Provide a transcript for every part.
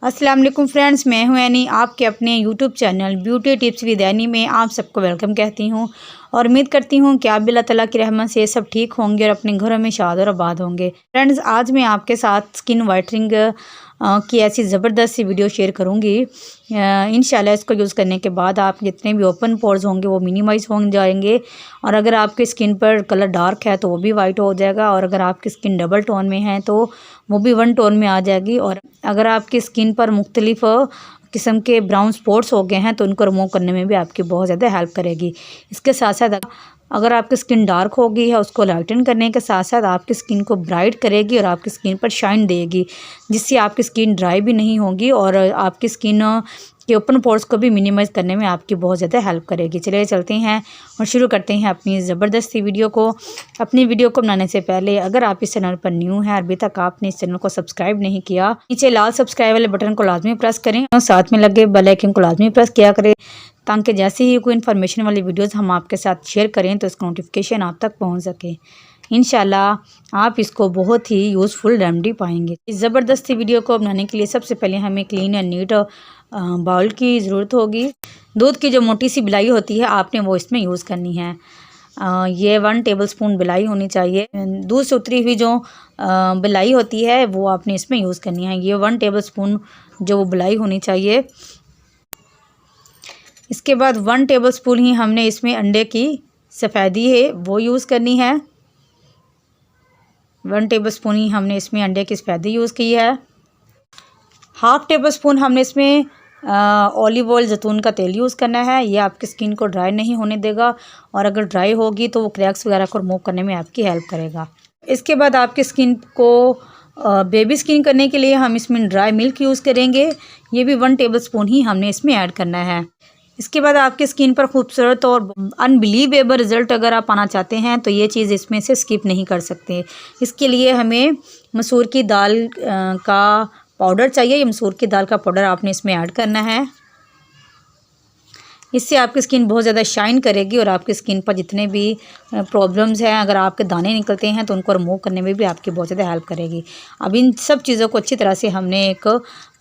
अस्सलाम वालेकुम फ्रेंड्स, मैं हूं एनी, आपके अपने YouTube channel beauty tips with any में आप सबको वेलकम कहती हूं और उम्मीद करती हूं कि आप भी अल्लाह ताला की रहमत से सब ठीक होंगे और अपने घरों में शाद और आबाद होंगे। फ्रेंड्स, आज मैं आपके साथ स्किन वाइटनिंग की ऐसी ज़बरदस्त सी वीडियो शेयर करूंगी। इंशाल्लाह इसको यूज़ करने के बाद आप जितने भी ओपन पोर्स होंगे वो मिनिमाइज़ हो जाएंगे और अगर आपकी स्किन पर कलर डार्क है तो वो भी वाइट हो जाएगा और अगर आपकी स्किन डबल टोन में है तो वो भी वन टोन में आ जाएगी। और अगर आपकी स्किन पर मुख्तलिफ किस्म के ब्राउन स्पॉट्स हो गए हैं तो उनको रिमूव करने में भी आपकी बहुत ज़्यादा हेल्प करेगी। इसके साथ साथ अगर आपकी स्किन डार्क हो गई है उसको लाइटन करने के साथ साथ आपकी स्किन को ब्राइट करेगी और आपकी स्किन पर शाइन देगी, जिससे आपकी स्किन ड्राई भी नहीं होगी और आपकी स्किन के ओपन पोर्स को भी मिनिमाइज़ करने में आपकी बहुत ज़्यादा हेल्प करेगी। चलिए चलते हैं और शुरू करते हैं अपनी ज़बरदस्त सी वीडियो को। अपनी वीडियो को बनाने से पहले अगर आप इस चैनल पर न्यू हैं, अभी तक आपने इस चैनल को सब्सक्राइब नहीं किया, नीचे लाल सब्सक्राइब वाले बटन को लाजमी प्रेस करें और साथ में लगे बेल आइकन को लाजमी प्रेस किया करें ताकि जैसे ही कोई इन्फॉर्मेशन वाली वीडियोज़ हम आपके साथ शेयर करें तो इसका नोटिफिकेशन आप तक पहुँच सके। इंशाल्लाह आप इसको बहुत ही यूज़फुल रेमेडी पाएंगे। इस ज़बरदस्ती वीडियो को बनाने के लिए सबसे पहले हमें क्लीन एंड नीट बाउल की ज़रूरत होगी। दूध की जो मोटी सी बिलाई होती है आपने वो इसमें यूज़ करनी है। ये 1 टेबलस्पून बिलाई होनी चाहिए। दूध से उतरी हुई जो बिलाई होती है वो आपने इसमें यूज़ करनी है। ये 1 टेबलस्पून जो वो बिलाई होनी चाहिए। इसके बाद 1 टेबलस्पून ही हमने इसमें अंडे की सफ़ेदी है वो यूज़ करनी है। 1 टेबलस्पून ही हमने इसमें अंडे की सफ़ेदी यूज़ की है। हाफ़ टेबलस्पून हमने इसमें ऑलिव ऑयल जैतून का तेल यूज़ करना है। ये आपकी स्किन को ड्राई नहीं होने देगा और अगर ड्राई होगी तो वो क्रैक्स वगैरह को रिमूव करने में आपकी हेल्प करेगा। इसके बाद आपकी स्किन को बेबी स्किन करने के लिए हम इसमें ड्राई मिल्क यूज़ करेंगे। ये भी 1 टेबलस्पून ही हमने इसमें ऐड करना है। इसके बाद आपकी स्किन पर खूबसूरत और अनबिलीवेबल रिज़ल्ट अगर आप पाना चाहते हैं तो ये चीज़ इसमें से स्किप नहीं कर सकते। इसके लिए हमें मसूर की दाल का पाउडर चाहिए। ये मसूर की दाल का पाउडर आपने इसमें ऐड करना है। इससे आपकी स्किन बहुत ज़्यादा शाइन करेगी और आपकी स्किन पर जितने भी प्रॉब्लम्स हैं, अगर आपके दाने निकलते हैं तो उनको रिमूव करने में भी आपकी बहुत ज़्यादा हेल्प करेगी। अब इन सब चीज़ों को अच्छी तरह से हमने एक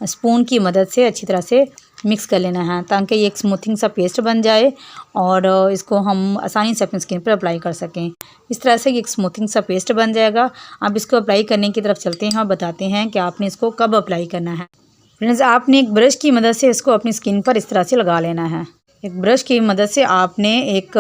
स्पून की मदद से अच्छी तरह से मिक्स कर लेना है ताकि ये एक स्मूथिंग सा पेस्ट बन जाए और इसको हम आसानी से अपनी स्किन पर अप्लाई कर सकें। इस तरह से ये एक स्मूथिंग सा पेस्ट बन जाएगा। अब इसको अप्लाई करने की तरफ चलते हैं और बताते हैं कि आपने इसको कब अप्लाई करना है। फ्रेंड्स, आपने एक ब्रश की मदद से इसको अपनी स्किन पर इस तरह से लगा लेना है। एक ब्रश की मदद से आपने एक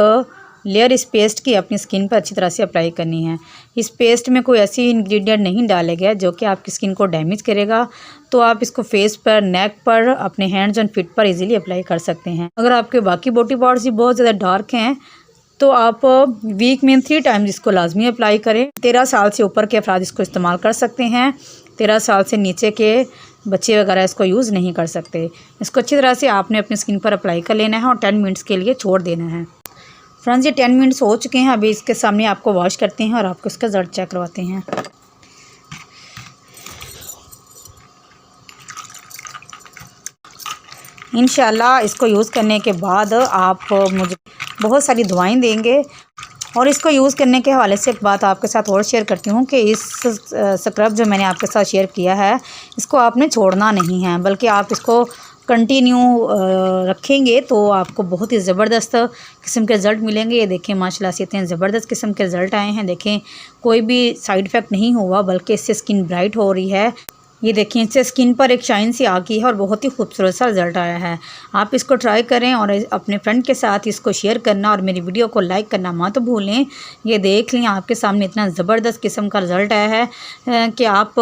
लेयर इस पेस्ट की अपनी स्किन पर अच्छी तरह से अप्लाई करनी है। इस पेस्ट में कोई ऐसी इंग्रेडिएंट नहीं डाले गए जो कि आपकी स्किन को डैमेज करेगा, तो आप इसको फेस पर, नेक पर, अपने हैंड्स एंड फिट पर इजीली अप्लाई कर सकते हैं। अगर आपके बाकी बॉडी पार्ट्स भी बहुत ज़्यादा डार्क हैं तो आप वीक में 3 टाइम्स इसको लाजमी अप्लाई करें। 13 साल से ऊपर के अफराद इसको इस्तेमाल कर सकते हैं। 13 साल से नीचे के बच्चे वगैरह इसको यूज़ नहीं कर सकते। इसको अच्छी तरह से आपने अपनी स्किन पर अप्लाई कर लेना है और 10 मिनट्स के लिए छोड़ देना है। फ्रेंड्स, ये 10 मिनट्स हो चुके हैं। अभी इसके सामने आपको वॉश करते हैं और आपको इसका रिजल्ट चेक करवाते हैं। इंशाल्लाह इसको यूज़ करने के बाद आप मुझे बहुत सारी दुआएं देंगे। और इसको यूज़ करने के हवाले से एक बात आपके साथ और शेयर करती हूँ कि इस स्क्रब जो मैंने आपके साथ शेयर किया है इसको आपने छोड़ना नहीं है, बल्कि आप इसको कंटिन्यू रखेंगे तो आपको बहुत ही ज़बरदस्त किस्म के रिज़ल्ट मिलेंगे। ये देखें, माशाल्लाह से इतने ज़बरदस्त किस्म के रिज़ल्ट आए हैं। देखें, कोई भी साइड इफ़ेक्ट नहीं हुआ बल्कि इससे स्किन ब्राइट हो रही है। ये देखें, इससे स्किन पर एक शाइन सी आ गई है और बहुत ही खूबसूरत सा रिज़ल्ट आया है। आप इसको ट्राई करें और अपने फ्रेंड के साथ इसको शेयर करना और मेरी वीडियो को लाइक करना मत भूलें। ये देख लें, आपके सामने इतना ज़बरदस्त किस्म का रिज़ल्ट आया है कि आप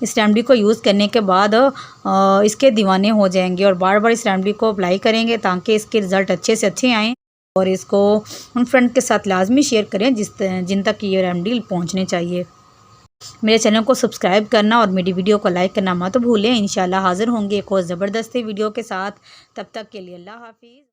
इस रेमेडी को यूज़ करने के बाद इसके दीवाने हो जाएंगे और बार बार इस रेमेडी को अप्लाई करेंगे ताकि इसके रिज़ल्ट अच्छे से अच्छे आएँ। और इसको उन फ्रेंड के साथ लाजमी शेयर करें जिन तक ये रेमेडी पहुँचनी चाहिए। मेरे चैनल को सब्सक्राइब करना और मेरी वीडियो को लाइक करना मत भूलें। इंशाल्लाह हाज़िर होंगे एक और ज़बरदस्त वीडियो के साथ। तब तक के लिए अल्लाह हाफिज़।